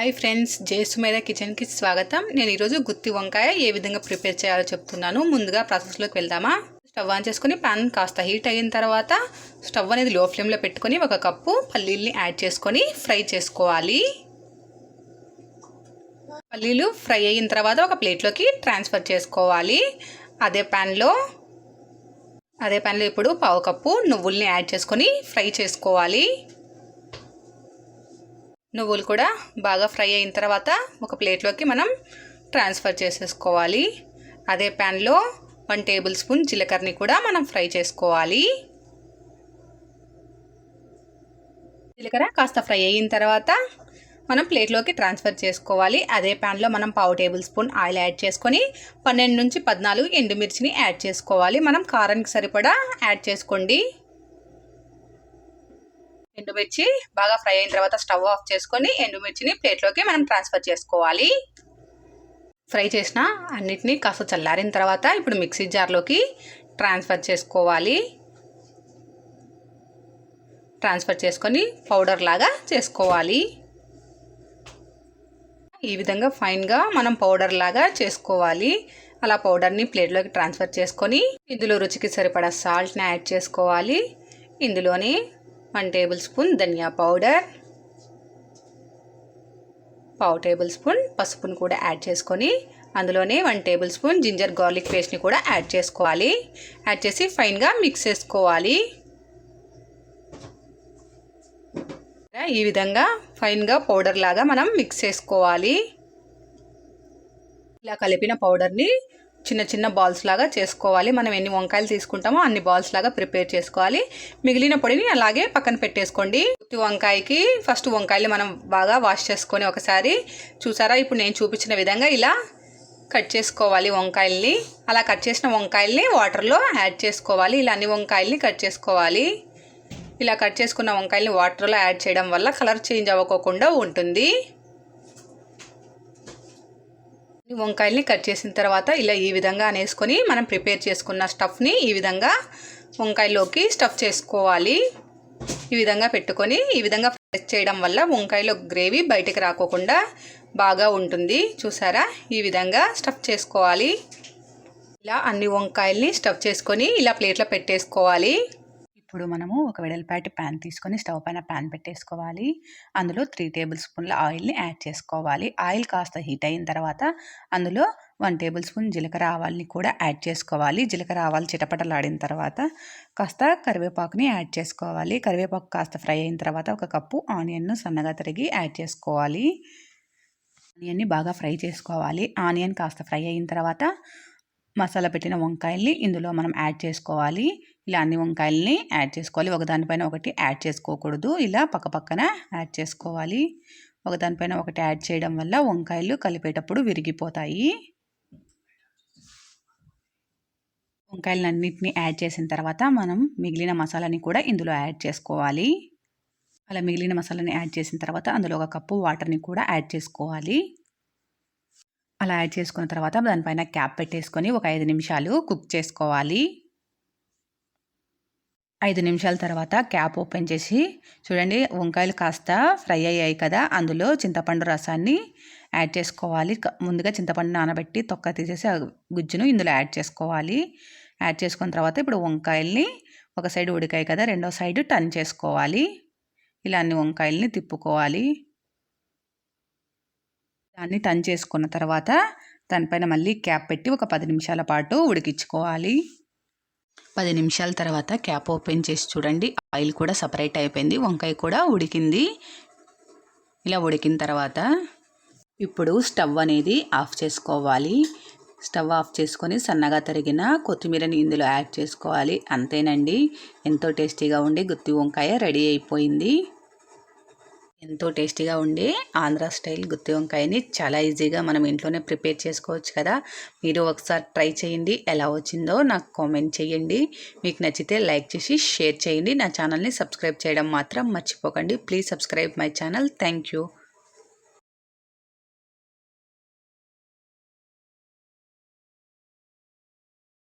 Hi friends, జై సుమేధ కిచెన్కి స్వాగతం. నేను ఈరోజు గుత్తి వంకాయ ఏ విధంగా ప్రిపేర్ చేయాలో చెప్తున్నాను. ముందుగా ప్రాసెస్లోకి వెళ్దామా. స్టవ్ ఆన్ చేసుకొని పాన్ కాస్త హీట్ అయిన తర్వాత స్టవ్ అనేది లో ఫ్లేమ్లో పెట్టుకొని 1 కప్పు పల్లీల్ని యాడ్ చేసుకొని ఫ్రై చేసుకోవాలి. పల్లీలు ఫ్రై అయిన తర్వాత ఒక ప్లేట్లోకి ట్రాన్స్ఫర్ చేసుకోవాలి. అదే ప్యాన్లో ఇప్పుడు 1/2 కప్పు నువ్వుల్ని యాడ్ చేసుకొని ఫ్రై చేసుకోవాలి. నువ్వులు కూడా బాగా ఫ్రై అయిన తర్వాత ఒక ప్లేట్లోకి మనం ట్రాన్స్ఫర్ చేసేసుకోవాలి. అదే ప్యాన్లో 1 టేబుల్ స్పూన్ జీలకర్రని కూడా మనం ఫ్రై చేసుకోవాలి. జీలకర్ర కాస్త ఫ్రై అయిన తర్వాత మనం ప్లేట్లోకి ట్రాన్స్ఫర్ చేసుకోవాలి. అదే ప్యాన్లో మనం 1/2 టేబుల్ స్పూన్ ఆయిల్ యాడ్ చేసుకొని 12 నుంచి 14 ఎండుమిర్చిని యాడ్ చేసుకోవాలి. మనం కారానికి సరిపడా యాడ్ చేసుకోండి. ఎండుమిర్చి బాగా ఫ్రై అయిన తర్వాత స్టవ్ ఆఫ్ చేసుకొని ఎండుమిర్చిని ప్లేట్లోకి మనం ట్రాన్స్ఫర్ చేసుకోవాలి. ఫ్రై చేసిన అన్నిటినీ కాస్త చల్లారిన తర్వాత ఇప్పుడు మిక్సీ జార్లోకి ట్రాన్స్ఫర్ చేసుకోవాలి. ట్రాన్స్ఫర్ చేసుకొని పౌడర్ లాగా చేసుకోవాలి. ఈ విధంగా ఫైన్గా మనం పౌడర్ లాగా చేసుకోవాలి. అలా పౌడర్ని ప్లేట్లోకి ట్రాన్స్ఫర్ చేసుకొని ఇందులో రుచికి సరిపడా సాల్ట్ని యాడ్ చేసుకోవాలి. ఇందులోని 1 టేబుల్ స్పూన్ ధనియా పౌడర్, 1/2 టేబుల్ స్పూన్ పసుపును కూడా యాడ్ చేసుకొని అందులోనే 1 టేబుల్ స్పూన్ జింజర్ గార్లిక్ పేస్ట్ని కూడా యాడ్ చేసుకోవాలి. యాడ్ చేసి ఫైన్గా మిక్స్ చేసుకోవాలి. ఈ విధంగా ఫైన్గా పౌడర్ లాగా మనం మిక్స్ చేసుకోవాలి. ఇలా కలిపిన పౌడర్ని చిన్న చిన్న బాల్స్ లాగా చేసుకోవాలి. మనం ఎన్ని వంకాయలు తీసుకుంటామో అన్ని బాల్స్ లాగా ప్రిపేర్ చేసుకోవాలి. మిగిలిన పొడిని అలాగే పక్కన పెట్టేసుకోండి. గుత్తి వంకాయకి ఫస్ట్ వంకాయలు మనం బాగా వాష్ చేసుకొని ఒకసారి చూసారా, ఇప్పుడు నేను చూపించిన విధంగా ఇలా కట్ చేసుకోవాలి వంకాయల్ని. అలా కట్ చేసిన వంకాయల్ని వాటర్లో యాడ్ చేసుకోవాలి. ఇలా అన్ని వంకాయల్ని కట్ చేసుకోవాలి. ఇలా కట్ చేసుకున్న వంకాయల్ని వాటర్లో యాడ్ చేయడం వల్ల కలర్ చేంజ్ అవ్వకుండా ఉంటుంది. వంకాయల్ని కట్ చేసిన తర్వాత ఇలా ఈ విధంగా అనేసుకొని మనం ప్రిపేర్ చేసుకున్న స్టఫ్ని ఈ విధంగా వంకాయలోకి స్టఫ్ చేసుకోవాలి. ఈ విధంగా పెట్టుకొని ఈ విధంగా ప్రెస్ చేయడం వల్ల వంకాయలో గ్రేవీ బయటకు రాకోకుండా బాగా ఉంటుంది. చూసారా, ఈ విధంగా స్టఫ్ చేసుకోవాలి. ఇలా అన్ని వంకాయల్ని స్టఫ్ చేసుకొని ఇలా ప్లేట్లో పెట్టేసుకోవాలి. ఇప్పుడు మనము ఒక వెడల్పాటి ప్యాన్ తీసుకొని స్టవ్ పైన ప్యాన్ పెట్టేసుకోవాలి. అందులో 3 టేబుల్ స్పూన్ల ఆయిల్ని యాడ్ చేసుకోవాలి. ఆయిల్ కాస్త హీట్ అయిన తర్వాత అందులో 1 టేబుల్ స్పూన్ జీలకర్ర ఆవాల్ని కూడా యాడ్ చేసుకోవాలి. జీలకర్ర ఆవాలు చిటపటలాడిన తర్వాత కాస్త కరివేపాకుని యాడ్ చేసుకోవాలి. కరివేపాకు కాస్త ఫ్రై అయిన తర్వాత 1 కప్పు ఆనియన్ను సన్నగా తరిగి యాడ్ చేసుకోవాలి. ఆనియన్ని బాగా ఫ్రై చేసుకోవాలి. ఆనియన్ కాస్త ఫ్రై అయిన తర్వాత మసాలా పెట్టిన వంకాయల్ని ఇందులో మనం యాడ్ చేసుకోవాలి. ఇలా అన్ని వంకాయల్ని యాడ్ చేసుకోవాలి. ఒకదానిపైన ఒకటి యాడ్ చేసుకోకూడదు. ఇలా పక్కపక్కన యాడ్ చేసుకోవాలి. ఒకదానిపైన ఒకటి యాడ్ చేయడం వల్ల వంకాయలు కలిపేటప్పుడు విరిగిపోతాయి. వంకాయలన్నింటినీ యాడ్ చేసిన తర్వాత మనం మిగిలిన మసాలాని కూడా ఇందులో యాడ్ చేసుకోవాలి. అలా మిగిలిన మసాలాని యాడ్ చేసిన తర్వాత అందులో 1 కప్పు వాటర్ని కూడా యాడ్ చేసుకోవాలి. అలా యాడ్ చేసుకున్న తర్వాత దానిపైన క్యాప్ పెట్టేసుకొని ఒక 5 నిమిషాలు కుక్ చేసుకోవాలి. 5 నిమిషాల తర్వాత క్యాప్ ఓపెన్ చేసి చూడండి, వంకాయలు కాస్త ఫ్రై అయ్యాయి కదా. అందులో చింతపండు రసాన్ని యాడ్ చేసుకోవాలి. ముందుగా చింతపండు నానబెట్టి తొక్క తీసేసి ఆ గుజ్జును ఇందులో యాడ్ చేసుకోవాలి. యాడ్ చేసుకున్న తర్వాత ఇప్పుడు వంకాయల్ని ఒక సైడ్ ఉడికాయి కదా, రెండో సైడ్ టర్న్ చేసుకోవాలి. ఇలా అన్ని వంకాయల్ని తిప్పుకోవాలి. దాన్ని టర్న్ చేసుకున్న తర్వాత దానిపైన మళ్ళీ క్యాప్ పెట్టి ఒక 10 నిమిషాల పాటు ఉడికించుకోవాలి. 10 నిమిషాల తర్వాత క్యాప్ ఓపెన్ చేసి చూడండి, ఆయిల్ కూడా సపరేట్ అయిపోయింది, వంకాయ కూడా ఉడికింది. ఇలా ఉడికిన తర్వాత ఇప్పుడు స్టవ్ అనేది ఆఫ్ చేసుకోవాలి. స్టవ్ ఆఫ్ చేసుకొని సన్నగా తరిగిన కొత్తిమీరని ఇందులో యాడ్ చేసుకోవాలి. అంతేనండి, ఎంతో టేస్టీగా ఉండి గుత్తి వంకాయ రెడీ అయిపోయింది. ఎంతో టేస్టీగా ఉండే ఆంధ్ర స్టైల్ గుత్తి వంకాయని చాలా ఈజీగా మనం ఇంట్లోనే ప్రిపేర్ చేసుకోవచ్చు కదా. మీరు ఒకసారి ట్రై చేయండి, ఎలా వచ్చిందో నాకు కామెంట్ చేయండి. మీకు నచ్చితే లైక్ చేసి షేర్ చేయండి. నా ఛానల్ని సబ్స్క్రైబ్ చేయడం మాత్రం మర్చిపోకండి. Please subscribe my channel. Thank you.